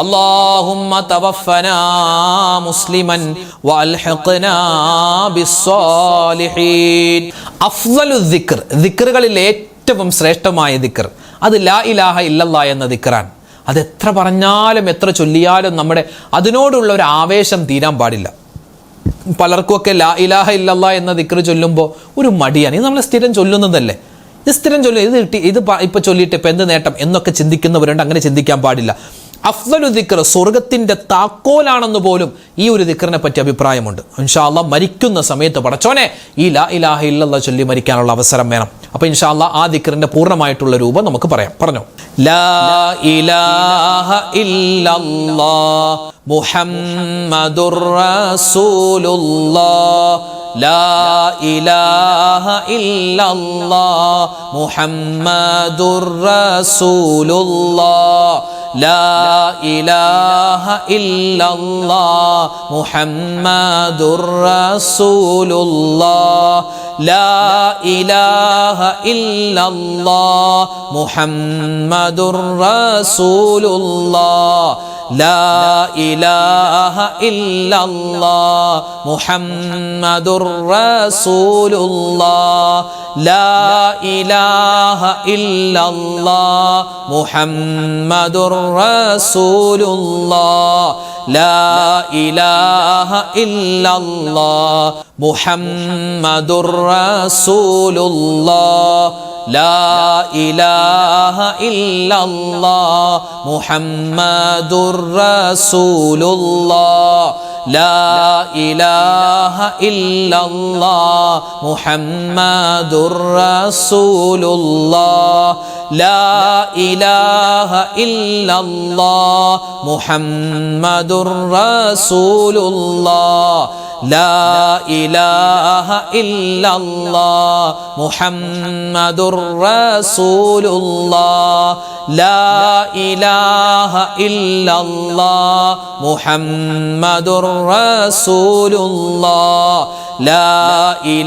അല്ലാഹുമ്മ തവഫനാ മുസ്ലിമൻ വഅൽഹിഖ്നാ ബിസ്സാലിഹീൻ. അഫ്ളലു ദിക്ർ, ദിക്റുകളിൽ ഏറ്റവും ശ്രേഷ്ഠമായ ദിക്ർ അത് ലാ ഇലാഹ ഇല്ലല്ലാഹ് എന്ന ദിക്റാണ്. അത് എത്ര പറഞ്ഞാലും എത്ര ചൊല്ലിയാലും നമ്മുടെ അതിനോടുള്ള ഒരു ആവേശം തീരാൻ പാടില്ല. പലർക്കുമൊക്കെ ലാ ഇലാഹ ഇല്ലല്ലാഹ് എന്ന ദിക്ർ ചൊല്ലുമ്പോൾ ഒരു മടിയാണ്. ഇത് നമ്മൾ സ്ഥിരം ചൊല്ലുന്നതല്ലേ, ഇത് സ്ഥിരം ഇത് ഇപ്പൊ ചൊല്ലിയിട്ട് ഇപ്പൊ എന്ത് നേട്ടം എന്നൊക്കെ ചിന്തിക്കുന്നവരുണ്ട്. അങ്ങനെ ചിന്തിക്കാൻ പാടില്ല. അഫ്ളലു ദിക്ർ, സ്വർഗത്തിന്റെ താക്കോലാണെന്ന് പോലും ഈ ഒരു ദിക്റിനെ പറ്റി അഭിപ്രായമുണ്ട്. ഇൻഷാ അല്ലാഹ് മരിക്കുന്ന സമയത്ത് പടച്ചോനെ ഈ ലാ ഇലാഹ ഇല്ലല്ലാഹ് ചൊല്ലി മരിക്കാനുള്ള അവസരം വേണം. അപ്പൊ ഇൻഷാ അല്ലാഹ് ആ ദിക്റിന്റെ പൂർണ്ണമായിട്ടുള്ള രൂപം നമുക്ക് പറയാം. പറഞ്ഞോ, ലാ ഇലാഹ ഇല്ലല്ലാഹ് മുഹമ്മദുർ റസൂലുള്ളാഹ്, ലാ ഇലാഹ ഇല്ലല്ലാഹ് മുഹമ്മദുർ റസൂലുള്ളാഹ്, ലാ ഇലാഹ ഇല്ലല്ലാഹ് മുഹമ്മദുർ റസൂലുള്ളാഹ്, ലാ ഇലാഹ ഇല്ലല്ലാഹ് മുഹമ്മദുർ റസൂലുള്ളാഹ്, ലാ ഇലാഹ ഇല്ലല്ലാഹ് മുഹമ്മദുർ റസൂലുള്ളാഹ്, ലാ ഇലാഹ ഇല്ലല്ലാഹ് മുഹമ്മദുർ റസൂലുള്ളാഹ്, ലാ ഇലാഹ ഇല്ലല്ലാഹ് മുഹമ്മദുർ റസൂലുള്ളാഹ്, ലാ ഇലാഹ ഇല്ലല്ലാഹ് മുഹമ്മദുർ റസൂലുള്ളാഹ്, ലാ ഇലാഹ ഇല്ലല്ലാഹ് മുഹമ്മദുർ റസൂലുള്ളാഹ്, ലാ ഇലാഹ ഇല്ലല്ലാഹ് മുഹമ്മദുർ റസൂലുള്ളാഹ്, ലാ ഇലാഹ ഇല്ലല്ലാഹ് മുഹമ്മദുർ റസൂലുള്ളാഹ്, ലാ ഇലാഹ ഇല്ലല്ലാഹ് മുഹമ്മദുർ റസൂലുള്ളാഹ്, ലാ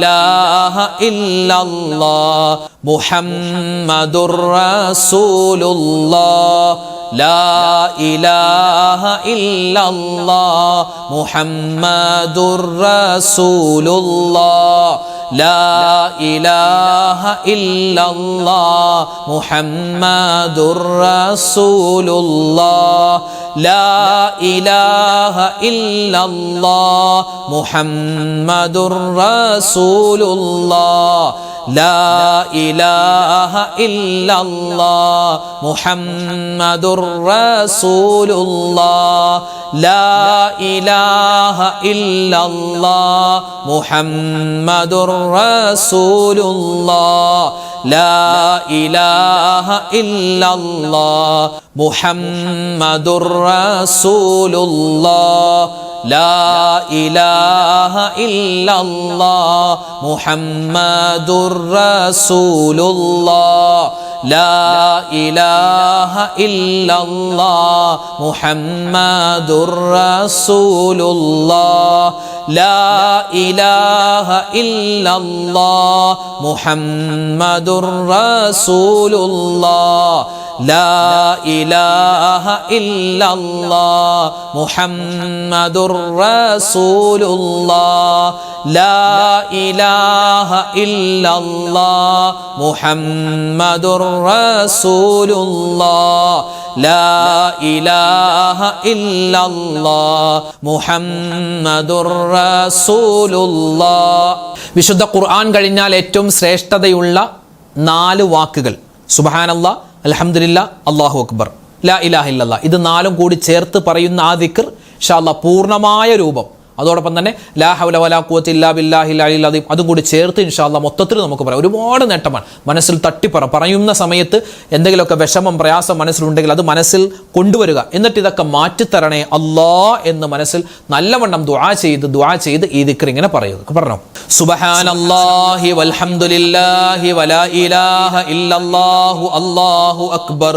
ഇലാഹ ഇല്ലല്ലാഹ് മുഹമ്മദുർ റസൂലുള്ളാഹ്, ലാ ഇലാഹ ഇല്ലല്ലാഹ് മുഹമ്മദുർ റസൂലുള്ളാഹ്, ലാ ഇലാഹ ഇല്ലല്ലാഹ് മുഹമ്മദുർ റസൂലുള്ളാഹ്, ലാ ഇലാഹ ഇല്ലല്ലാഹ് മുഹമ്മദുർ റസൂലുള്ളാഹ്, ലാ ഇലാഹ ഇല്ലല്ലാഹ് മുഹമ്മദുർ റസൂലുള്ളാഹ്, ലാ ഇലാഹ ഇല്ലല്ലാഹ് മുഹമ്മദുർ റസൂലുള്ളാഹ്, ലാ ഇലാഹ ഇല്ലല്ലാഹ് മുഹമ്മദുർ റസൂലുള്ളാഹ്, ലാ ഇലാഹ ഇല്ലല്ലാഹ് മുഹമ്മദുർ റസൂലുള്ളാഹ്, ലാ ഇലാഹ ഇല്ലല്ലാഹ് മുഹമ്മദുർ റസൂലുള്ളാഹ്, ലാ ഇലാഹ ഇല്ലല്ലാഹ് മുഹമ്മദുർ റസൂലുള്ളാഹ്, ലാ ഇലാഹ ഇല്ലല്ലാഹ് മുഹമ്മദുർ റസൂലുള്ളാഹ്, ലാ ഇലാഹ ഇല്ലല്ലാഹ് മുഹമ്മദുർ റസൂലുള്ളാഹ്, ലാ ഇലാഹ ഇല്ലല്ലാഹ് മുഹമ്മദുർ റസൂലുള്ളാഹ്. വിശുദ്ധ ഖുർആൻ കഴിഞ്ഞാൽ ഏറ്റവും ശ്രേഷ്ഠതയുള്ള 4 വാക്കുകൾ സുബ്ഹാനല്ലാഹ്, അൽഹംദുലില്ലാഹ്, അല്ലാഹു അക്ബർ, ലാ ഇലാഹ ഇല്ലല്ലാഹ്. ഇത് 4ഉം കൂടി ചേർത്ത് പറയുന്ന ആ ദിക്ർ ഇൻഷാ അല്ലാഹ് പൂർണ്ണമായ രൂപം, അതോടൊപ്പം തന്നെ ലാ ഹൗല വലാ ഖുവത ഇല്ലാ ബില്ലാഹിൽ അലിയിൽ അദീം അതും കൂടി ചേർത്ത് ഇൻഷാ അല്ലാഹ് മൊത്തത്തിൽ നമുക്ക് പറയാം. ഒരുപാട് നേട്ടമാണ്. മനസ്സിൽ പറയുന്ന സമയത്ത് എന്തെങ്കിലുമൊക്കെ വിഷമം പ്രയാസം മനസ്സിലുണ്ടെങ്കിൽ അത് മനസ്സിൽ കൊണ്ടുവരിക. എന്നിട്ട് ഇതൊക്കെ മാറ്റിത്തരണേ അല്ലാ എന്ന് മനസ്സിൽ നല്ലവണ്ണം ദുആ ചെയ്ത് ഈ ദിക്ർ ഇങ്ങനെ പറയുക. പറഞ്ഞോ, സുബ്ഹാനല്ലാഹി വൽഹംദുലില്ലാഹി വലാ ഇലാഹ ഇല്ലല്ലാഹു അല്ലാഹു അക്ബർ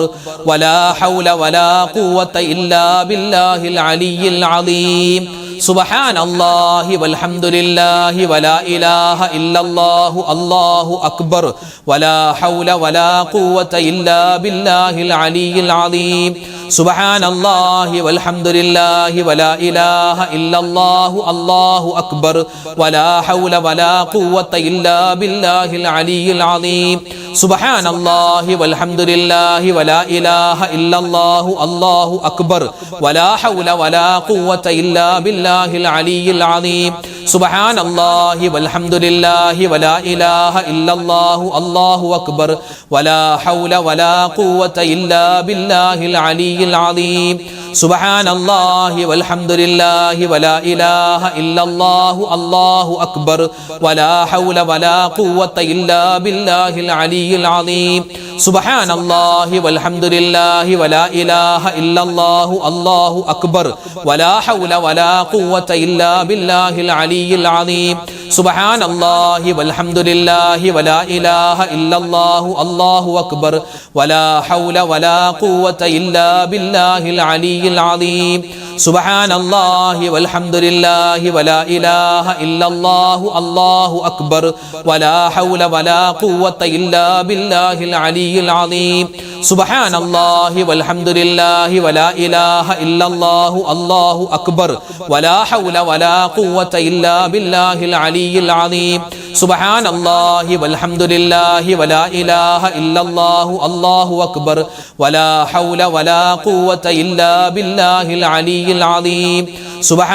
വലാ ഹൗല വലാ ഖുവത ഇല്ലാ ബില്ലാഹിൽ അലിയിൽ അദീം സുബ്ഹാനല്ലാഹി വൽഹംദുലില്ലാഹി വലാ ഇലാഹ ഇല്ലല്ലാഹു അല്ലാഹു അക്ബർ വലാ ഹൗല വലാ ഖുവത ഇല്ലാ ബില്ലാഹിൽ അലിയിൽ അലീം സുബ്ഹാനല്ലാഹി വൽഹംദുലില്ലാഹി വലാ ഇലാഹ ഇല്ലല്ലാഹു അല്ലാഹു അക്ബർ വലാ ഹൗല വലാ ഖുവത ഇല്ലാ ബില്ലാഹിൽ അലിയിൽ അലീം സുബ്ഹാനല്ലാഹി വൽഹംദുലില്ലാഹി വലാ ഇലാഹ ഇല്ലല്ലാഹു അല്ലാഹു അക്ബർ വലാ ഹൗല വലാ ഖുവത ഇല്ലാ ബില്ലാഹിൽ അലിയിൽ അലീം സുബ്ഹാനല്ലാഹി വൽഹംദുലില്ലാഹി വലാ ഇലാഹ ഇല്ലല്ലാഹു അല്ലാഹു അക്ബർ വലാ ഹൗല വലാ ഖുവത ഇല്ലാ ബില്ലാഹിൽ അലിയിൽ അലീം സുബ്ഹാനല്ലാഹി വൽഹംദുലില്ലാഹി വലാ ഇലാഹ ഇല്ലല്ലാഹു അല്ലാഹു അക്ബർ വലാ ഹൗല വലാ ഖുവത ഇല്ലാ ബില്ലാഹിൽ അലിയിൽ അലീം സുബ്ഹാനല്ലാഹി വൽഹംദുലില്ലാഹി വലാ ഇലാഹ ഇല്ലല്ലാഹു അല്ലാഹു അക്ബർ വലാ ഹൗല വലാ ഖുവത ഇല്ലാ ബില്ലാഹിൽ അലിയിൽ അലീം സുബ്ഹാനല്ലാഹി വൽഹംദുലില്ലാഹി വലാ ഇലാഹ ഇല്ലല്ലാഹു അല്ലാഹു അക്ബർ വലാ ഹൗല വലാ ഖുവത ഇല്ലാ ബില്ലാഹിൽ അലിയിൽ അലീം സുബ്ഹാനല്ലാഹി വൽഹംദുലില്ലാഹി വലാ ഇലാഹ ഇല്ലല്ലാഹു അല്ലാഹു അക്ബർ വലാ ഹൗല വലാ ഖുവത ഇല്ലാ ബില്ലാഹിൽ അലിയിൽ അലീം സുബ്ഹാനല്ലാഹി വൽഹംദുലില്ലാഹി വലാ ഇലാഹ ഇല്ലല്ലാഹു അല്ലാഹു അക്ബർ വലാ ഹൗല വലാ ഖുവത ഇല്ലാ ബില്ലാഹിൽ അലിയിൽ അലീം സുബ്ഹാനല്ലാഹി വൽഹംദുലില്ലാഹി വലാ ഇലാഹ ഇല്ലല്ലാഹു അല്ലാഹു അക്ബർ വലാ ഹൗല വലാ ഖുവത ഇല്ലാ ബില്ലാഹിൽ അലിയിൽ അലീം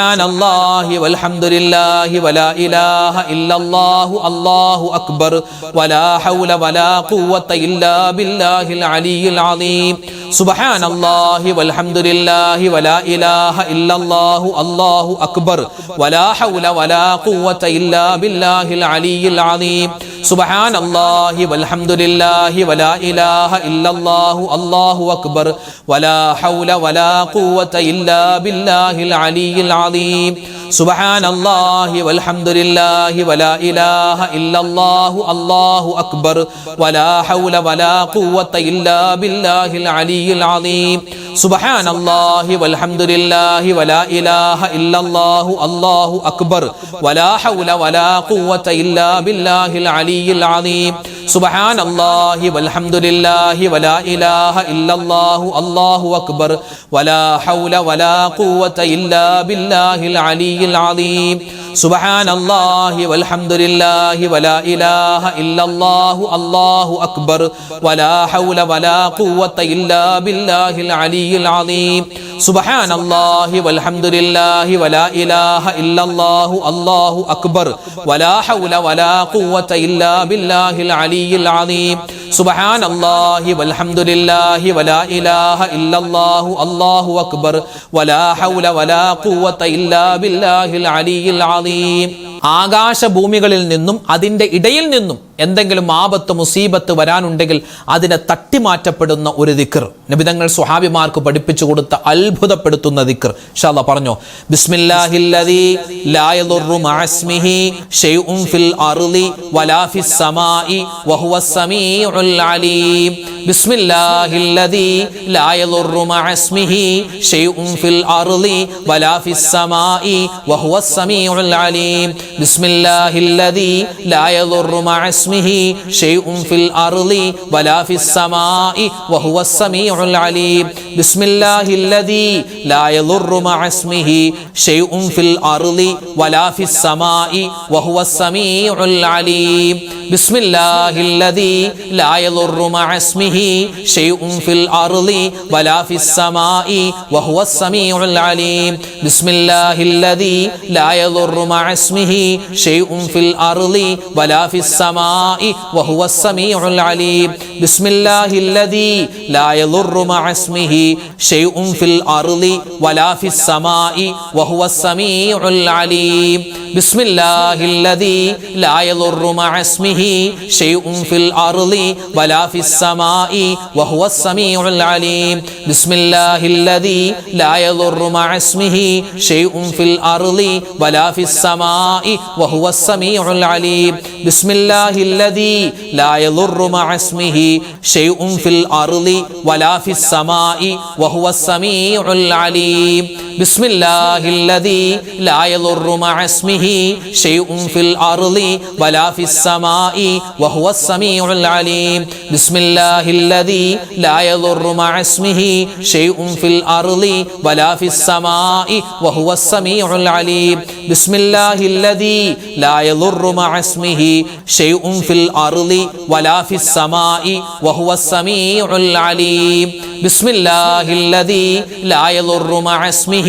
സുബ്ഹാനല്ലാഹി വൽഹംദുലില്ലാഹി വലാ ഇലാഹ ഇല്ലല്ലാഹു അല്ലാഹു അക്ബർ വലാ ഹൗല വലാ ഖുവത ഇല്ലാ ബില്ലാഹിൽ അലിയിൽ അലീം സുബ്ഹാനല്ലാഹി വൽഹംദുലില്ലാഹി വലാ ഇലാഹ ഇല്ലല്ലാഹു അല്ലാഹു അക്ബർ വലാ ഹൗല വലാ ഖുവത ഇല്ലാ ബില്ലാഹിൽ അലിയിൽ അലീം സുബ്ഹാനല്ലാഹി വൽഹംദുലില്ലാഹി വലാ ഇലാഹ ഇല്ലല്ലാഹു അല്ലാഹു അക്ബർ വലാ ഹൗല വലാ ഖുവത ഇല്ലാ ബില്ലാഹിൽ അലിയിൽ അലീം സുബ്ഹാനല്ലാഹി വൽഹംദുലില്ലാഹി വലാ ഇലാഹ ഇല്ലല്ലാഹു അല്ലാഹു അക്ബർ വലാ ഹൗല വലാ ഖുവത ഇല്ലാ ബില്ലാഹിൽ അലിയിൽ അലീം സുബ്ഹാനല്ലാഹി വൽഹംദുലില്ലാഹി വലാ ഇലാഹ ഇല്ലല്ലാഹു അല്ലാഹു അക്ബർ വലാ ഹൗല വലാ ഖുവത ഇല്ലാ ബില്ലാഹിൽ അലിയിൽ അലീം സുബ്ഹാനല്ലാഹി വൽഹംദുലില്ലാഹി വലാ ഇലാഹ ഇല്ലല്ലാഹു അല്ലാഹു അക്ബർ വലാ ഹൗല വലാ ഖുവത ഇല്ലാ ബില്ലാഹിൽ അലിയിൽ അലീം സുബ്ഹാനല്ലാഹി വൽഹംദുലില്ലാഹി വലാ ഇലാഹ ഇല്ലല്ലാഹു അല്ലാഹു അക്ബർ വലാ ഹൗല വലാ ഖുവത ഇല്ലാ ബില്ലാഹിൽ അലിയിൽ അലീം സുബ്ഹാനല്ലാഹി വൽഹംദുലില്ലാഹി വലാ ഇലാഹ ഇല്ലല്ലാഹു അല്ലാഹു അക്ബർ വലാ ഹൗല വലാ ഖുവത ഇല്ലാ ബില്ലാഹിൽ അലിയിൽ അലീം സുബ്ഹാനല്ലാഹി വൽഹംദുലില്ലാഹി വലാ ഇലാഹ ഇല്ലല്ലാഹു അല്ലാഹു അക്ബർ വലാ ഹൗല വലാ ഖുവത ഇല്ലാ ബില്ലാഹിൽ അലിയിൽ അലീം ആകാശഭൂമികളിൽ നിന്നും അതിൻ്റെ ഇടയിൽ നിന്നും എന്തെങ്കിലും ആപത്ത് മുസീബത്ത് വരാനുണ്ടെങ്കിൽ അതിനെ തട്ടിമാറ്റപ്പെടുന്ന ഒരു ദിക്ർ നബിതങ്ങൾ സ്വഹാബിമാർക്ക് പഠിപ്പിച്ചു കൊടുത്ത അത്ഭുതപ്പെടുത്തുന്ന ദിക്ർ ഇൻഷാ അല്ലാഹ് പറഞ്ഞോ ബിസ്മില്ലാഹില്ലദീ ലാ യദുറു മഅസ്മിഹി ശൈഉൻ ഫിൽ അർളി വലാ ഫിസ് സമാഇ വഹുവസ് സമീഉൽ അലീം ബിസ്മില്ലാഹില്ലദീ ലാ യദുറു മഅസ്മിഹി ശൈഉൻ ഫിൽ അർളി വലാ ഫിസ് സമാഇ വഹുവസ് സമീഉൽ അലീം ബിസ്മില്ലാഹില്ലദീ ലാ യദുറു മഅസ്മിഹി شيء في الأرض ولا في السماء وهو السميع العليم بسم الله الذي لا يضر مع اسمه شيء في الأرض ولا في السماء وهو السميع العليم بسم الله الذي لا يضر مع اسمه شيء في الأرض ولا في السماء وهو السميع العليم بسم الله الذي لا يضر مع اسمه شيء في الأرض ولا في السماء وهو السميع العليم بسم الله الذي لا يضر مع اسمه شيء في الأرض ولا في السماء وهو السميع العليم بسم الله الذي لا يضر مع اسمه شيء في الأرض ولا في السماء وهو السميع العليم بسم الله الذي لا يضر مع اسمه شيء في الأرض ولا في السماء وهو السميع العليم بسم الله الذي لا يضر مع اسمه شيء في الأرض ولا في السماء وهو السميع العليم ബിസ്മില്ലാഹില്ലദീ ലാ യദുറു മഅ ഇസ്മിഹി ഷൈഉൻ ഫിൽ അർളി വലാ ഫിസ് സമാഇ വഹുവസ് സമീഉൽ അലീം. ബിസ്മില്ലാഹില്ലദീ ലാ യദുറു മഅ ഇസ്മിഹി ഷൈഉൻ ഫിൽ അർളി വലാ ഫിസ് സമാഇ വഹുവസ് സമീഉൽ അലീം. ബിസ്മില്ലാഹില്ലദീ ലാ യദുറു മഅ ഇസ്മിഹി ഷൈഉൻ ഫിൽ അർളി വലാ ഫിസ് സമാഇ വഹുവസ് സമീഉൽ അലീം. ബിസ്മില്ലാഹില്ലദീ ലാ യദുറു മഅ ഇസ്മിഹി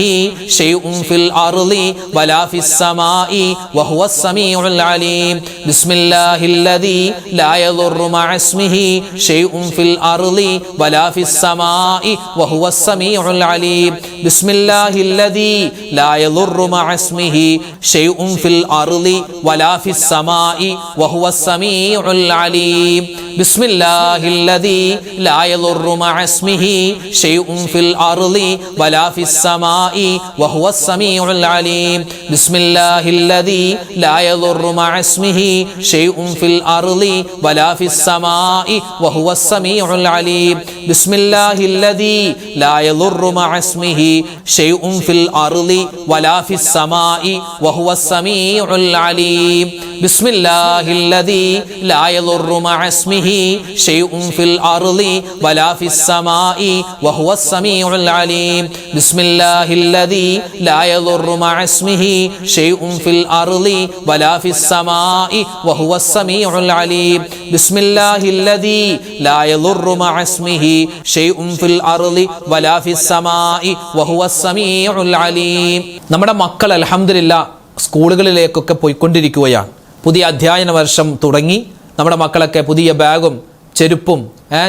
ഷൈഉൻ ഫിൽ അർളി വലാ ഫിസ് സമാഇ വഹുവസ് സമീഉൽ അലീം. ബിസ്മില്ലാഹില്ലദീ ലാ യദുറു മഅ ഇസ്മിഹി ഷൈഉൻ ഫിൽ അർളി വലാ ഫിസ് സമാഇ വഹുവസ് സമീഉൽ അലീം. ബിസ്മില്ലാഹില്ലദീ ലാ യദുറു മഅ ഇസ്മിഹി ഷൈഉൻ ഫിൽ അർളി വലാ ഫിസ് സമാഇ വഹുവസ് സമീഉൽ അലീം. ബിസ്മില്ലാഹില്ലദീ ലാ യദുറു മഅ ഇസ്മിഹി ഷൈഉൻ ഫിൽ അർളി വലാ ഫിസ് സമാഇ വഹുവസ് സമീഉൽ അലീം. ബിസ്മില്ലാഹില്ലദീ ലാ യദുറു മഅ ഇസ്മിഹി ഷൈഉൻ ഫിൽ അർളി വലാ ഫിസ് സമാഇ വഹുവസ് സമീഉൽ അലീം. ബിസ്മില്ലാഹില്ലദീ ലാ യദുറു മഅ ഇസ്മിഹി ഷൈഉൻ ഫിൽ അർളി വലാ ഫിസ് സമാഇ വഹുവസ് സമീഉൽ അലീം. ബിസ്മില്ലാഹില്ലദീ ലാ യദുറു മഅ ഇസ്മിഹി ഷൈഉൻ ഫിൽ അർളി വലാ ഫിസ് സമാഇ വഹുവസ് സമീഉൽ അലീം. ബിസ്മില്ലാഹില്ലദീ ലാ യദുറു മഅ ഇസ്മിഹി ഷൈഉൻ ഫിൽ അർളി വലാ ഫിസ് സമാഇ വഹുവസ് സമീഉൽ അലീം. ബിസ്മില്ലാഹില്ലദീ ലാ യദുറു മഅ ഇസ്മിഹി ഷൈഉൻ ഫിൽ അർളി വലാ ഫിസ് സമാഇ വഹുവസ് സമീഉൽ അലീം. നമ്മുടെ മക്കൾ അൽഹംദുലില്ലാ സ്കൂളുകളിലേക്കൊക്കെ പോയിക്കൊണ്ടിരിക്കുകയാണ്. പുതിയ അധ്യയന വർഷം തുടങ്ങി. നമ്മുടെ മക്കളൊക്കെ പുതിയ ബാഗും ചെരുപ്പും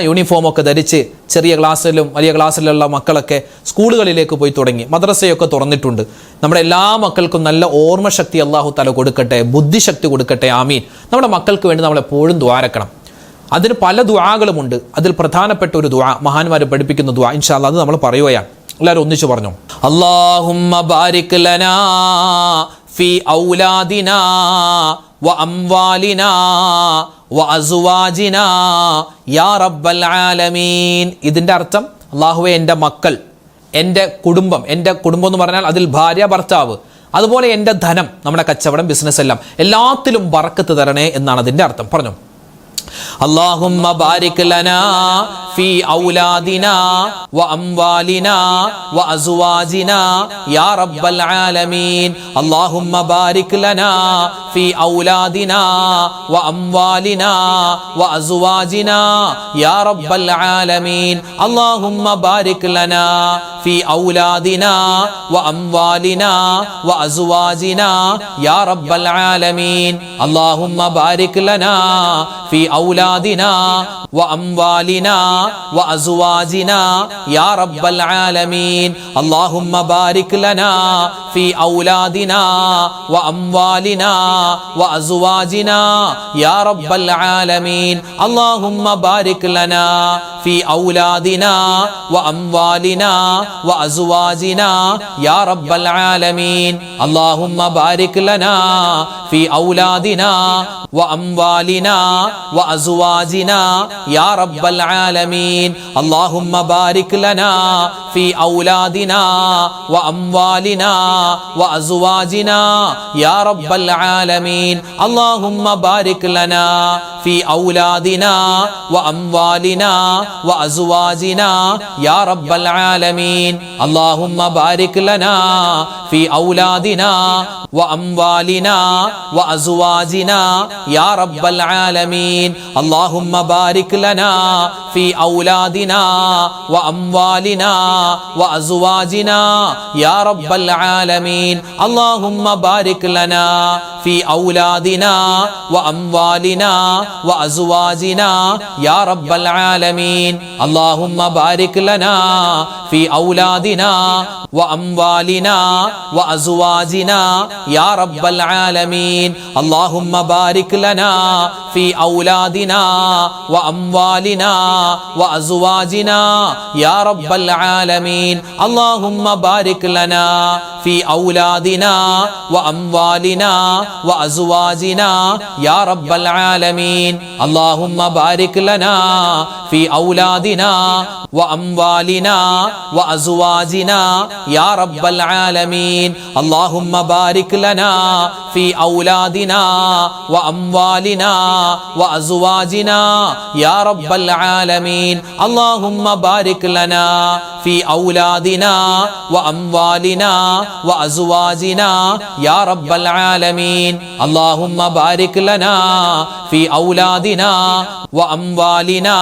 യൂണിഫോമൊക്കെ ധരിച്ച് ചെറിയ ക്ലാസ്സിലും വലിയ ക്ലാസ്സിലുള്ള മക്കളൊക്കെ സ്കൂളുകളിലേക്ക് പോയി തുടങ്ങി. മദ്രസയൊക്കെ തുറന്നിട്ടുണ്ട്. നമ്മുടെ എല്ലാ മക്കൾക്കും നല്ല ഓർമ്മശക്തി അല്ലാഹു തആല കൊടുക്കട്ടെ, ബുദ്ധിശക്തി കൊടുക്കട്ടെ. ആമീൻ. നമ്മുടെ മക്കൾക്ക് വേണ്ടി നമ്മൾ എപ്പോഴും ദുആരക്കണം. അതിന് പല ദുആകളുമുണ്ട്. അതിൽ പ്രധാനപ്പെട്ട ഒരു ദുആ മഹാന്മാർ പഠിപ്പിക്കുന്ന ദുആ, ഇൻഷാ അല്ലാഹ് അത് നമ്മൾ പറയുകയാണ്. എല്ലാവരും ഒന്നിച്ചു പറഞ്ഞു. അല്ലാഹുമ്മ ബാരിക് ലനാ ഫീ ഔലാദിനാ വ അംവാലിനാ വ അസ്വാജിനാ യാ റബ്ബൽ ആലമീൻ. ഇതിൻ്റെ അർത്ഥം, അല്ലാഹുവേ എൻ്റെ മക്കൾ, എൻ്റെ കുടുംബം എന്ന് പറഞ്ഞാൽ അതിൽ ഭാര്യ ഭർത്താവ്, അതുപോലെ എൻ്റെ ധനം, നമ്മുടെ കച്ചവടം, ബിസിനസ് എല്ലാം, എല്ലാത്തിലും ബറക്കത്ത് തരണേ എന്നാണ് അതിൻ്റെ അർത്ഥം. പറഞ്ഞു. اللهم بارك لنا في أولادنا وأموالنا وأزواجنا يا رب العالمين. اللهم بارك لنا في أولادنا وأموالنا وأزواجنا يا رب العالمين. اللهم بارك لنا في أولادنا وأموالنا وأزواجنا يا رب العالمين. اللهم بارك لنا في أولادنا وأموالنا وأزواجنا يا رب العالمين. اللهم بارك لنا في أولادنا وأموالنا وأزواجنا يا رب العالمين. اللهم بارك لنا في أولادنا وأموالنا وأزواجنا يا رب العالمين. اللهم بارك لنا في أولادنا وأموالنا وأزواجنا يا رب العالمين. اللهم بارك لنا في أولادنا وأموالنا وأزواجنا يا رب العالمين. اللهم بارك لنا في أولادنا وأموالنا وأزواجنا يا رب العالمين. اللهم بارك لنا في أولادنا وأموالنا وأزواجنا يا رب العالمين. اللهم بارك لنا في أولادنا وأموالنا وأزواجنا يا رب العالمين. اللهم بارك لنا في أولادنا وأموالنا وأزواجنا يا رب العالمين. اللهم بارك لنا في أولادنا وأموالنا وأزواجنا يا رب العالمين. اللهم بارك لنا في أولادنا وأموالنا وأزواجنا يا رب العالمين. اللهم بارك لنا في أولادنا وأموالنا وأزواجنا يا رب العالمين. اللهم بارك لنا في أولادنا وأموالنا وأزواجنا يا رب العالمين اللهم بارك لنا في أولادنا وأموالنا وأزواجنا يا رب العالمين اللهم بارك لنا في أولادنا وأموالنا وأزواجنا يا رب العالمين اللهم بارك لنا في أولادنا وأموالنا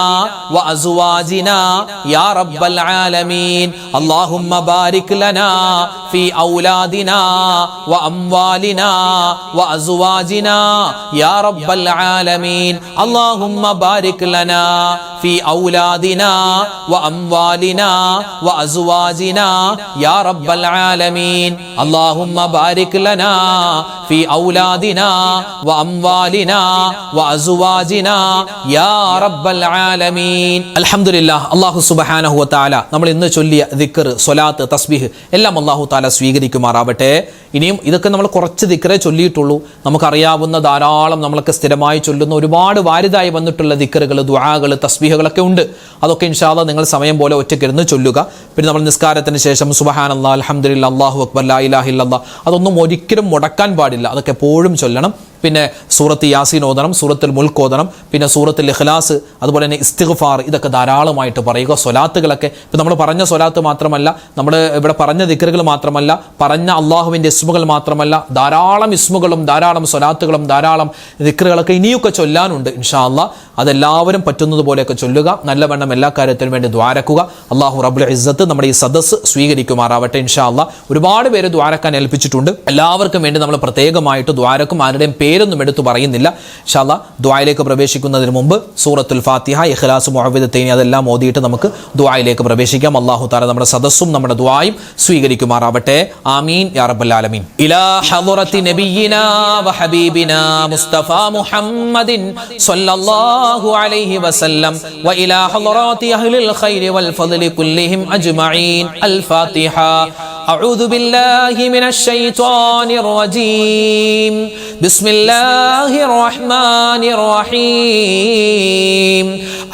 وأزواجنا يا رب العالمين اللهم بارك لنا في أولادنا وأموالنا وأزواجنا يا رب العالمين اللهم بارك لنا في أولادنا وأموالنا وأزواجنا يا رب العالمين اللهم بارك لنا في أولادنا وأموالنا وأزواجنا يا رب العالمين الحمد لله അല്ലാഹു സുബ്ഹാനഹു വ തആല നമ്മൾ ഇന്ന് ചൊല്ലിയ ദിക്ർ സ്വലാത്ത് തസ്ബീഹ് എല്ലാം അല്ലാഹു തആല സ്വീകരിക്കുമാറാവട്ടെ. ഇനിയും ഇതൊക്കെ നമ്മൾ കുറച്ച് ദിക്റേ ചൊല്ലിയിട്ടുള്ളൂ. നമുക്കറിയാവുന്ന ധാരാളം നമ്മളൊക്കെ സ്ഥിരമായി ചൊല്ലുന്ന ഒരുപാട് വാരിതായി വന്നിട്ടുള്ള ദിക്റുകൾ ദുആകൾ തസ്ബീഹുകളൊക്കെ ഉണ്ട്. അതൊക്കെ ഇൻഷാ അല്ലാഹ് നിങ്ങൾ സമയം പോലെ ഒറ്റയ്ക്കിരുന്ന് ചൊല്ലുക. പിന്നെ നമ്മൾ നിസ്കാരത്തിന് ശേഷം സുബ്ഹാനല്ലാഹ് അൽഹംദുലില്ലാഹ് അല്ലാഹു അക്ബർ ലാ ഇലാഹ ഇല്ലല്ലാഹ് അതൊന്നും ഒരിക്കലും മുടക്കാൻ പാടില്ല. അതൊക്കെ എപ്പോഴും ചൊല്ലണം. പിന്നെ സൂറത്ത് യാസീൻ ഓതണം, സൂറത്തുൽ മുൽക്ക് ഓതണം, പിന്നെ സൂറത്തുൽ ഇഖ്ലാസ്, അതുപോലെ തന്നെ ഇസ്തിഗ്ഫാർ, ഇതൊക്കെ ധാരാളമായിട്ട് പറയുക. സ്വലാത്തുകളൊക്കെ ഇപ്പം നമ്മൾ പറഞ്ഞ സ്വലാത്ത് മാത്രമല്ല, നമ്മൾ ഇവിടെ പറഞ്ഞ ദിക്റുകൾ മാത്രമല്ല, പറഞ്ഞ അള്ളാഹുവിൻ്റെ ഇസ്മുകൾ മാത്രമല്ല, ധാരാളം ഇസ്മുകളും ധാരാളം സ്വലാത്തുകളും ധാരാളം ദിക്റുകളൊക്കെ ഇനിയൊക്കെ ചൊല്ലാനുണ്ട്. ഇൻഷാ അല്ലാഹ് അതെല്ലാവരും പറ്റുന്നത് പോലെയൊക്കെ ചൊല്ലുക. നല്ലവണ്ണം എല്ലാ കാര്യത്തിനും വേണ്ടി ദ്വാരക്കുക. അള്ളാഹു റബ്ബുൽ ഇസ്സത്ത് നമ്മുടെ ഈ സദസ്സ് സ്വീകരിക്കുമാറാവട്ടെ. ഇൻഷാ അല്ലാഹ് ഒരുപാട് പേര് ദ്വാരക്കാൻ ഏൽപ്പിച്ചിട്ടുണ്ട്. എല്ലാവർക്കും വേണ്ടി നമ്മൾ പ്രത്യേകമായിട്ട് ദ്വാരക്കും. ആരുടെയും പേരൊന്നും എടുത്തു പറയുന്നില്ല. ഇൻഷാ അല്ലാഹ് ദുആയിലേക്ക് പ്രവേശിക്കുന്നതിന് മുമ്പ് സൂറത്തുൽ ഫാത്തിഹ, ഇഖ്ലാസ്, മുഅവ്വിദത്തൈനി അതെല്ലാം ഓതിയിട്ട് നമുക്ക് ദുആയിലേക്ക് പ്രവേശിക്കാം. അല്ലാഹു തആല നമ്മുടെ സദസ്സും നമ്മുടെ ദുആയും സ്വീകരിക്കുമാറാവട്ടെ. ആമീൻ യാ റബ്ബൽ ആലമീൻ. ഇലാ ഹളറത്തി നബിയിനാ വ ഹബീബിനാ മുസ്തഫ മുഹമ്മദിൻ സ്വല്ലല്ലാഹു അലൈഹി വസല്ലം വ ഇലാ ഹളറാത്തി അഹ്ലിൽ ഖൈരി വൽ ഫദ്ലി കുല്ലിഹിം അജ്മഈൻ. അൽ ഫാത്തിഹ. أعوذ بالله من الشيطان الرجيم بسم الله الرحمن الرحيم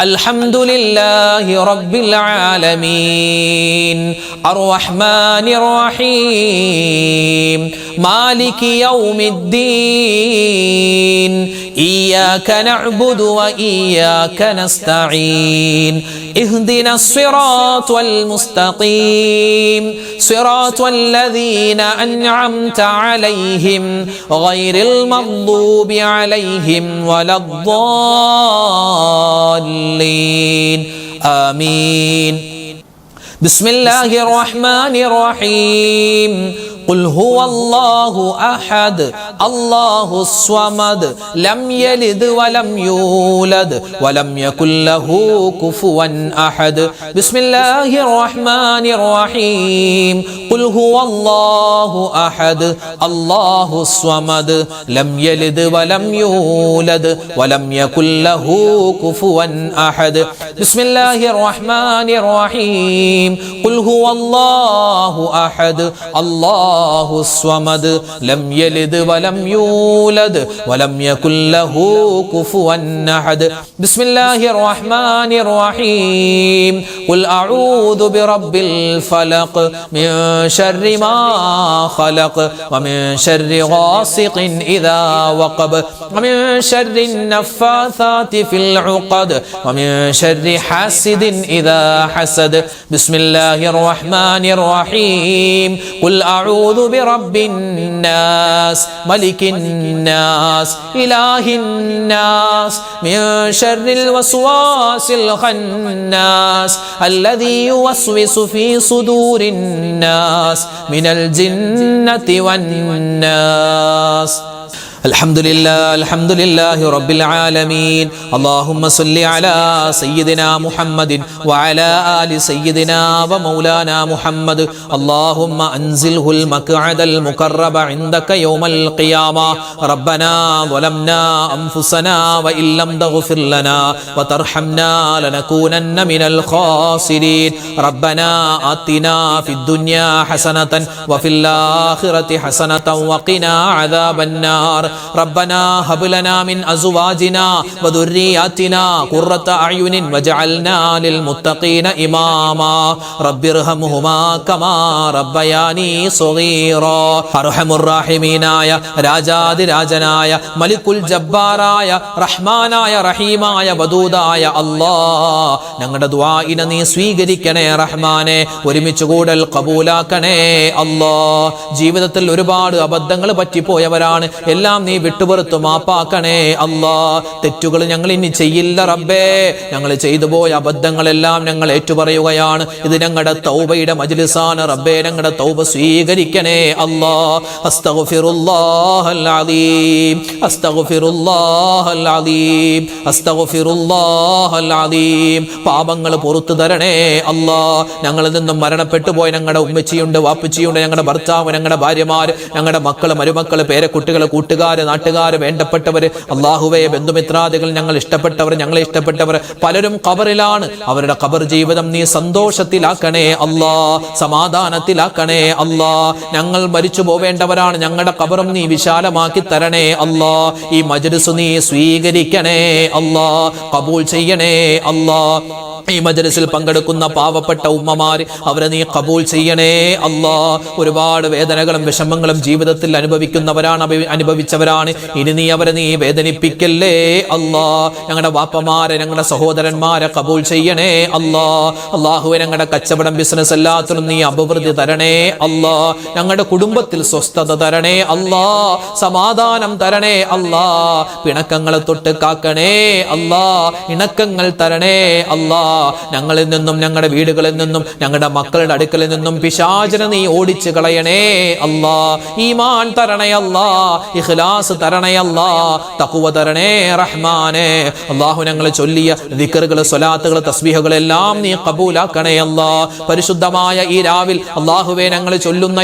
الحمد لله رب العالمين الرحمن الرحيم مالك يوم الدين إياك نعبد وإياك نستعين اهدنا الصراط المستقيم صراط الذين أنعمت عليهم غير المغضوب عليهم ولا الضالين آمين. بسم الله الرحمن الرحيم قل هو الله أحد الله الصمد لم يلد ولم يولد ولم يكن له كفوا أحد. بسم الله الرحمن الرحيم قل هو الله أحد الله الصمد لم يلد ولم يولد ولم يكن له كفوا أحد. بسم الله الرحمن الرحيم قل هو الله أحد الله الصمد لم يلد ولم يولد ولم يكن له كفوا أحد. بسم الله الرحمن الرحيم قل أعوذ برب الفلق من شر ما خلق ومن شر غاسق إذا وقب ومن شر النفاثات في العقد ومن شر حاسد إذا حسد. بسم الله الرحمن الرحيم قل أعوذ برب الناس ملك الناس إله الناس من شر الوسواس الخناس الذي يوسوس في صدور الناس من الجنة والناس. الحمد لله رب العالمين. اللهم صل على سيدنا محمد وعلى آل سيدنا ومولانا محمد. اللهم أنزله المقعد المقرب عندك يوم القيامة. ربنا ظلمنا أنفسنا وإن لم تغفر لنا وترحمنا لنكونن من الخاسرين. ربنا آتنا في الدنيا حسنة وفي الآخرة حسنة وقنا عذاب النار. റബ്ബനാ ഹബ് ലനാ മിൻ അസ്വാജിനാ വദുർരിയാതിനാ ഖുർറത അയുനിൻ വജഅൽനാ ലിൽ മുത്തഖീന ഇമാമാ റബ്ബിർഹംഹുമാ കമാ റബ്ബയാനി സഗീറാ. അർഹമുർ റഹീമീനായ രാജാതിരാജനായ മലിക്കുൽ ജബ്ബാറായ റഹ്മാനായ റഹീമായ വദൂദായ അല്ലാഹ്, ഞങ്ങളുടെ ദുആഇനെ നീ സ്വീകരിക്കണേ റഹ്മാനെ. ഒരുമിച്ച് കൂടൽ ഖബൂലാക്കണേ അല്ലാഹ്. ജീവിതത്തിൽ ഒരുപാട് അബദ്ധങ്ങൾ പറ്റിപ്പോയവരാണ്, എല്ലാം നീ വിട്ടുപുറത്തു മാപ്പാക്കണേ അല്ലാഹ്. തെറ്റുകൾ ഞങ്ങൾ ഇനി ചെയ്യില്ല റബ്ബേ. ഞങ്ങൾ ചെയ്തു പോയ അബദ്ധങ്ങളെല്ലാം ഞങ്ങൾ ഏറ്റുപറയുകയാണ്. ഇത് ഞങ്ങളുടെ തൗബയുടെ മജ്ലിസാണ് റബ്ബേ. ഞങ്ങളുടെ തൗബ സ്വീകരിക്കണേ അല്ലാഹ്. അസ്തഗ്ഫിറുല്ലാഹൽ അലീം, അസ്തഗ്ഫിറുല്ലാഹൽ അലീം, അസ്തഗ്ഫിറുല്ലാഹൽ അലീം. പാപങ്ങൾ പുറത്തു തരണേ അല്ലാഹ്. ഞങ്ങളിൽ നിന്നും മരണപ്പെട്ടു പോയ ഞങ്ങളുടെ ഉമ്മച്ചിയുണ്ട്, വാപ്പച്ചിയുണ്ട്, ഞങ്ങളുടെ ഭർത്താവ്, ഞങ്ങളുടെ ഭാര്യമാര്, ഞങ്ങളുടെ മക്കള്, മരുമക്കള്, പേരക്കുട്ടികള്, കൂട്ടുകാര്, നാട്ടുകാര്, വേണ്ടപ്പെട്ടവര്, അല്ലാഹുവേ ബന്ധുമിത്രാദികൾ, ഞങ്ങൾ ഇഷ്ടപ്പെട്ടവർ, ഞങ്ങളെ ഇഷ്ടപ്പെട്ടവർ പലരും ഖബറിലാണ്. അവരുടെ ഖബർ ജീവിതം നീ സന്തോഷത്തിലാക്കണേ അല്ലാഹ്, സമാധാനത്തിലാക്കണേ അല്ലാഹ്. ഞങ്ങൾ മരിച്ചു പോവേണ്ടവരാണ്, ഞങ്ങളുടെ ഖബറും നീ വിശാലമാക്കി തരണേ അല്ലാഹ്. ഈ മജ്ലിസ് നീ സ്വീകരിക്കണേ അല്ലാഹ്, ഖബൂൽ ചെയ്യണേ അല്ലാഹ്. ഈ മജ്ലിസിൽ പങ്കെടുക്കുന്ന പാവപ്പെട്ട ഉമ്മമാര്, അവരെ നീ ഖബൂൽ ചെയ്യണേ അല്ലാഹ്. ഒരുപാട് വേദനകളും വിഷമങ്ങളും ജീവിതത്തിൽ അനുഭവിച്ചവരാണ്. ഇനി നീ അവരെ നീ വേദനിപ്പിക്കല്ലേ അല്ലാഹ്. ഞങ്ങളുടെ വാപ്പമാരെ, ഞങ്ങളുടെ സഹോദരന്മാരെ ഖബൂൽ ചെയ്യണേ അല്ലാഹ്. അല്ലാഹുവേ, ഞങ്ങളുടെ കച്ചവടം, ബിസിനസ് എല്ലാത്തിലും നീ അഭിവൃദ്ധി തരണേ അല്ലാഹ്. ഞങ്ങളുടെ കുടുംബത്തിൽ സ്വസ്ഥത തരണേ അല്ലാഹ്, സമാധാനം തരണേ അല്ലാഹ്. പിണക്കങ്ങളെ തൊട്ട് കാക്കണേ അല്ലാഹ്, ഇണക്കങ്ങൾ തരണേ അല്ലാഹ്. ഞങ്ങളിൽ നിന്നും, ഞങ്ങളുടെ വീടുകളിൽ നിന്നും, ഞങ്ങളുടെ മക്കളുടെ അടുക്കലിൽ നിന്നും പിശാചിനെ നീ ഓടിച്ചു കളയണേ അല്ലാഹ്. ഈമാൻ തരണേ അല്ലാഹ്, ഇഖ്ലാസ് തരണേ അല്ലാഹ്, തഖ്വ തരണേ റഹ്മാനേ. അല്ലാഹു, ഞങ്ങൾ ചൊല്ലിയ ദിക്റുകൾ, സ്വലാത്തുകൾ, തസ്ബീഹുകൾ എല്ലാം നീ ഖബൂലാക്കണേ അല്ലാഹ്. പരിശുദ്ധമായ ഈ രാവിൽ അല്ലാഹുവേ, ഞങ്ങൾ ചൊല്ലുന്ന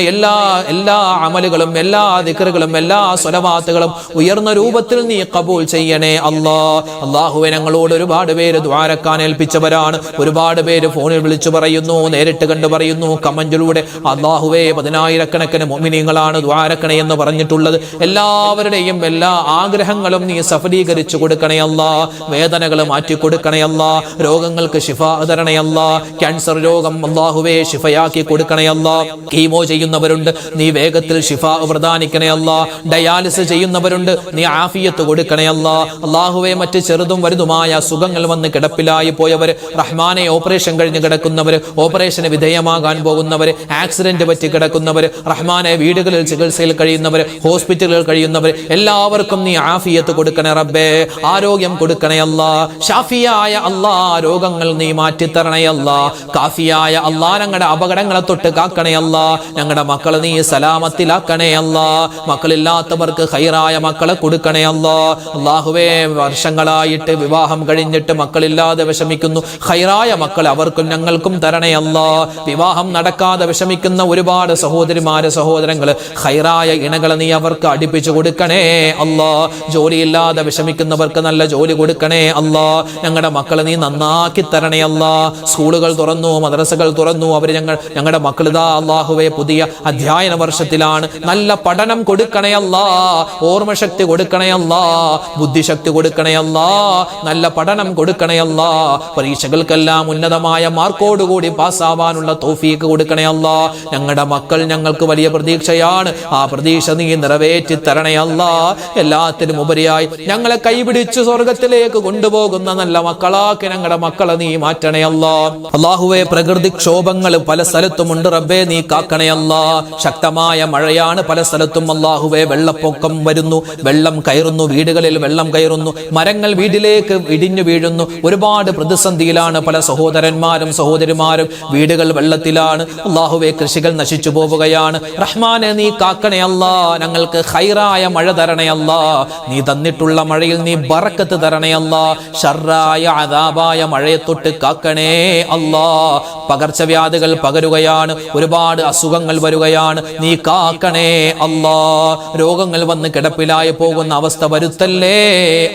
എല്ലാ അമലുകളും, എല്ലാ ദിക്റുകളും, എല്ലാ സ്വലവാത്തുകളും ഉയർന്ന രൂപത്തിൽ നീ ഖബൂൽ ചെയ്യണേ അല്ലാഹ്. അല്ലാഹുവേ, ഞങ്ങളോട് ഒരുപാട് പേര് ദുആരക്കാൻ ഏൽപ്പിച്ചവരാണ്. ഒരുപാട് പേര് ഫോണിൽ വിളിച്ചു പറയുന്നു, നേരിട്ട് കണ്ടു പറയുന്നു, കമന്റിലൂടെ. അല്ലാഹുവേ, 10,000-കണക്കിന് മുഅ്മിനീങ്ങളാണ് ദുആരക്കണേ എന്ന് പറഞ്ഞിട്ടുള്ളത്. എല്ലാവരുടെയും എല്ലാ ആഗ്രഹങ്ങളും നീ സഫലീകരിച്ചു കൊടുക്കണേ അല്ലാഹ്. വേദനകൾ മാറ്റി കൊടുക്കണേ അല്ലാഹ്. രോഗങ്ങൾക്ക് ശിഫാ തരണേ അല്ലാഹ്. ക്യാൻസർ രോഗം അല്ലാഹുവേ ശിഫയാക്കി കൊടുക്കണേ അല്ലാഹ്. കീമോ ചെയ്യുന്നവരുണ്ട്, നീ വേഗത്തിൽ ശിഫാ പ്രദാനിക്കണേ അല്ലാഹ്. ഡയാലിസിസ് ചെയ്യുന്നവരുണ്ട്, നീ ആഫിയത്ത് കൊടുക്കണേ അല്ലാഹ്. അല്ലാഹുവേ, മറ്റ് ചെറുതും വലുതുമായ അസുഖങ്ങൾ വന്ന് കിടപ്പിലായി പോയവർ റഹ്മാനെ, ഓപ്പറേഷൻ കഴിഞ്ഞ് കിടക്കുന്നവർ, ഓപ്പറേഷന് വിധേയമാകാൻ പോകുന്നവർ, ആക്സിഡന്റ് പറ്റി കിടക്കുന്നവർ റഹ്മാനെ, വീടുകളിൽ ചികിത്സയിൽ കഴിയുന്നവർ, ഹോസ്പിറ്റലുകളിൽ കഴിയുന്നവർ എല്ലാവർക്കും നീ ആഫിയത്ത് കൊടുക്കണേ റബ്ബേ. ആരോഗ്യം കൊടുക്കണേ അല്ലാഹ്. ഷാഫിയായ അല്ലാഹ്, രോഗങ്ങൾ നീ മാറ്റിത്തരണേ അല്ലാഹ്. കാഫിയായ അല്ലാഹ്, ഞങ്ങളുടെ അപകടങ്ങളെ തൊട്ട് കാക്കണേ അല്ലാഹ്. ഞങ്ങളുടെ മക്കളെ നീ സലാമത്തിലാക്കണേ അല്ലാഹ്. മക്കളില്ലാത്തവർക്ക് ഖൈറായ മക്കളെ കൊടുക്കണേ അല്ലാഹ്. അല്ലാഹുവേ, വർഷങ്ങളായിട്ട് വിവാഹം കഴിഞ്ഞിട്ട് മക്കളില്ലാതെ വിഷമിക്കുന്നു, ഖൈറായ മക്കൾ അവർക്കും ഞങ്ങൾക്കും തരണേ അല്ലാഹ്. വിവാഹം നടക്കാതെ വിഷമിക്കുന്ന ഒരുപാട് സഹോദരിമാര്, സഹോദരങ്ങള്, ഖൈറായ ഇണകളെ നീ അവർക്ക് അടുപ്പിച്ചു കൊടുക്കണേ അല്ലാഹ്. ജോലിയില്ലാതെ വിഷമിക്കുന്നവർക്ക് നല്ല ജോലി കൊടുക്കണേ അല്ലാഹ്. ഞങ്ങളുടെ മക്കളെ നീ നന്നാക്കി തരണേ അല്ലാഹ്. സ്കൂളുകൾ തുറന്നു, മദ്രസകൾ തുറന്നു, അവർ ഞങ്ങളുടെ മക്കൾ ഇതാ അല്ലാഹുവേ പുതിയ അധ്യയന വർഷത്തിലാണ്. നല്ല പഠനം കൊടുക്കണേ അല്ലാഹ്. ഓർമ്മശക്തി കൊടുക്കണേ അല്ലാഹ്. ബുദ്ധിശക്തി കൊടുക്കണേ അല്ലാഹ്. നല്ല പഠനം കൊടുക്കണേ അല്ലാഹ്. പരീക്ഷകൾക്കെല്ലാം ഉന്നതമായ മാർക്കോടുകൂടി പാസ്സാവാനുള്ള തൗഫീഖ് കൊടുക്കണേ അല്ലാഹ്. ഞങ്ങളുടെ മക്കൾ ഞങ്ങൾക്ക് വലിയ പ്രതീക്ഷയാണ്, ആ പ്രതീക്ഷ നീ നിറവേറ്റി തരണേ അല്ലാഹ്. എല്ലാത്തിനും ഉപരിയായി ഞങ്ങളെ കൈപിടിച്ച് സ്വർഗത്തിലേക്ക് കൊണ്ടുപോകുന്ന നല്ല മക്കളാക്കി ഞങ്ങളുടെ മക്കളെ നീ മാറ്റണേ അല്ലാഹ്. അല്ലാഹുവേ, പ്രകൃതിക്ഷോഭങ്ങൾ പല സ്ഥലത്തുമുണ്ട് റബ്ബേ, നീ കാക്കണേ അല്ലാഹ്. ശക്തമായ മഴയാണ് പല സ്ഥലത്തും അല്ലാഹുവേ. വെള്ളപ്പൊക്കം വരുന്നു, വെള്ളം കയറുന്നു, വീടുകളിൽ വെള്ളം കയറുന്നു, മരങ്ങൾ വീട്ടിലേക്ക് ഇടിഞ്ഞു വീഴുന്നു. ഒരുപാട് പ്രതിസന്ധിയിലാണ് പല സഹോദരന്മാരും സഹോദരിമാരും. വീടുകൾ വെള്ളത്തിലാണ് അല്ലാഹുവേ. കൃഷികൾ നശിച്ചു പോവുകയാണ് റഹ്മാനെ, നീ കാക്കണേ അല്ലാഹ്. ഞങ്ങൾക്ക് ഖൈറായ മഴ തരണേ അല്ലാഹ്. നീ തന്നിട്ടുള്ള മഴയിൽ നീ ബറക്കത്ത് തരണേ അല്ലാഹ്. ശർറായ അദാബായ മഴയെ തൊട്ട് കാക്കണേ അല്ലാഹ്. പകർച്ചവ്യാധികൾ പകരുകയാണ്, ഒരുപാട് അസുഖങ്ങൾ വരികയാണ്, നീ കാക്കണേ അല്ലാഹ്. രോഗങ്ങൾ വന്ന് കിടപ്പിലായി പോകുന്ന അവസ്ഥ വരുത്തല്ലേ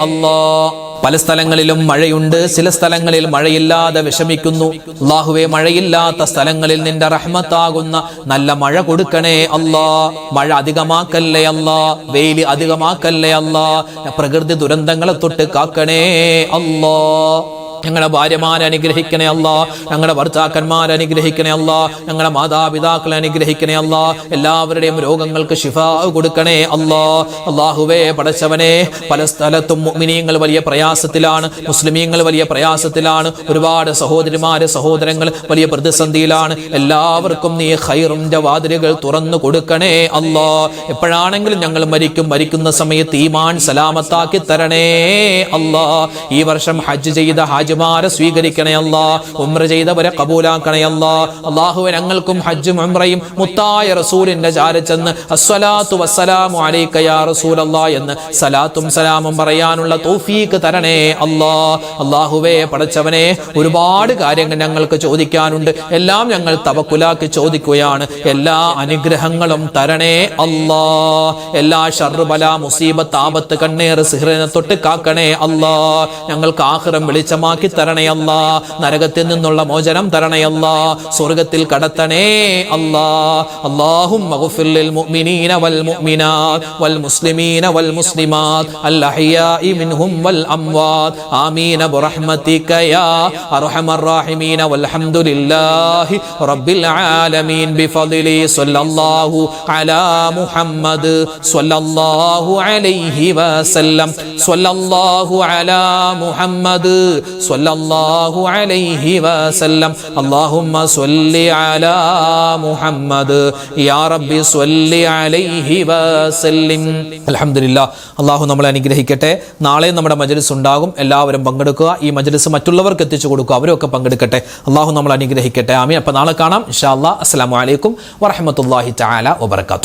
അല്ലാഹ്. പല സ്ഥലങ്ങളിലും മഴയുണ്ട്, ചില സ്ഥലങ്ങളിൽ മഴയില്ലാതെ വിഷമിക്കുന്നു. അല്ലാഹുവേ, മഴയില്ലാത്ത സ്ഥലങ്ങളിൽ നിന്റെ റഹ്മത്താകുന്ന നല്ല മഴ കൊടുക്കണേ അല്ലാ. മഴ അധികമാക്കല്ലേ അല്ലാ, വെയിൽ അധികമാക്കല്ലേ അല്ലാ. പ്രകൃതി ദുരന്തങ്ങളെ തൊട്ട് കാക്കണേ അല്ലാ. ഞങ്ങളുടെ ഭാര്യമാരെ അനുഗ്രഹിക്കണേ അല്ലാ, ഞങ്ങളുടെ ഭർത്താക്കന്മാരെ അനുഗ്രഹിക്കണേ അല്ലാ, ഞങ്ങളുടെ മാതാപിതാക്കളെ അനുഗ്രഹിക്കണേ അല്ലാ. എല്ലാവരുടെയും രോഗങ്ങൾക്ക് ശിഫാ കൊടുക്കണേ അല്ലാ. അല്ലാഹുവേ, പടച്ചവനെ, പല സ്ഥലത്തും മുഅ്മിനീങ്ങൾ വലിയ പ്രയാസത്തിലാണ്, മുസ്ലിമീങ്ങൾ വലിയ പ്രയാസത്തിലാണ്. ഒരുപാട് സഹോദരിമാര് സഹോദരങ്ങൾ വലിയ പ്രതിസന്ധിയിലാണ്. എല്ലാവർക്കും നീ ഖൈറിന്റെ വാതിലുകൾ തുറന്നു കൊടുക്കണേ അല്ലാ. എപ്പോഴാണെങ്കിലും ഞങ്ങൾ മരിക്കുന്ന സമയത്ത് ഈമാൻ സലാമത്താക്കി തരണേ അല്ലാ. ഈ വർഷം ഹജ്ജ് ചെയ്ത ഹാജിമാരെ സ്വീകരിക്കണേ അല്ലാ, ഉംറ ചെയ്തവരെ കബൂലാക്കണേ അല്ലാ. അല്ലാഹുവേ, ഞങ്ങൾക്കും ഹജ്ജും ഉംറയും മുത്തായ റസൂലിന്റെ ചാര ചെന്ന് അസ്സലാത്തു വസ്സലാമു അലൈക യാ റസൂലല്ലാഹ് എന്ന് സലാത്തും സലാമും പറയാനുള്ള തൗഫീഖ് തരണേ അല്ലാ. അല്ലാഹുവേ, പടച്ചവനെ, ഒരുപാട് കാര്യങ്ങൾ ഞങ്ങൾക്ക് ചോദിക്കാനുണ്ട്. എല്ലാം ഞങ്ങൾ തവക്കുലാക്കി ചോദിക്കുകയാണ്. എല്ലാ അനുഗ്രഹങ്ങളും തരണേ അല്ലാ. എല്ലാ ശർറ് ബല മുസീബത്ത് ആപത്ത് കണ്ണേറ് സിഹ്റിനെ തൊട്ട് കാക്കണേ അല്ലാ. ഞങ്ങൾക്ക് ആഖിറം വെളിച്ചമാക്കി തരണേ അല്ലാ. നരകത്തിൽ നിന്നുള്ള മോചനം തരണേ അല്ലാ. സ്വർഗ്ഗത്തിൽ കടത്തണേ അല്ലാ. അല്ലാഹുമ്മ ഗ്ഫിർ ലിൽ മുഅ്മിനീന വൽ മുഅ്മിനാത്ത് വൽ മുസ്ലിമീന വൽ മുസ്ലിമാത്ത് അൽ അഹ്യാഇ മിൻഹും വൽ അംവാത്ത് ആമീൻ ബിറഹ്മതിക യാ അർഹമർ റഹീമീൻ വൽഹംദുലില്ലാഹി റബ്ബിൽ ആലമീൻ ബിഫദ്ലി സ്വല്ലല്ലാഹു അലാ മുഹമ്മദ് സ്വല്ലല്ലാഹു അലൈഹി വസല്ലം സ്വല്ലല്ലാഹു അലാ മുഹമ്മദ് സ്വല്ലല്ലാഹു അലൈഹി വസല്ലം. അല്ലാഹുമ്മ സ്വല്ലി അലാ മുഹമ്മദ് യാ റബ്ബി സ്വല്ലി അലൈഹി വസല്ലം. അൽഹംദുലില്ലാഹ്. അല്ലാഹു നമ്മളെ അനുഗ്രഹിക്കട്ടെ. നാളെ നമ്മുടെ മജ്ലിസ് ഉണ്ടാകും, എല്ലാവരും പങ്കെടുക്കുക. ഈ മജ്ലിസ് മറ്റുള്ളവർക്ക് എത്തിച്ചു കൊടുക്കുക, അവരൊക്കെ പങ്കെടുക്കട്ടെ. അല്ലാഹു നമ്മളെ അനുഗ്രഹിക്കട്ടെ. ആമീൻ. അപ്പോൾ നാളെ കാണാം ഇൻഷാ അല്ലാഹ്. അസ്സലാമു അലൈക്കും വറഹ്മത്തുള്ളാഹി തആല വബറകാതുഹു.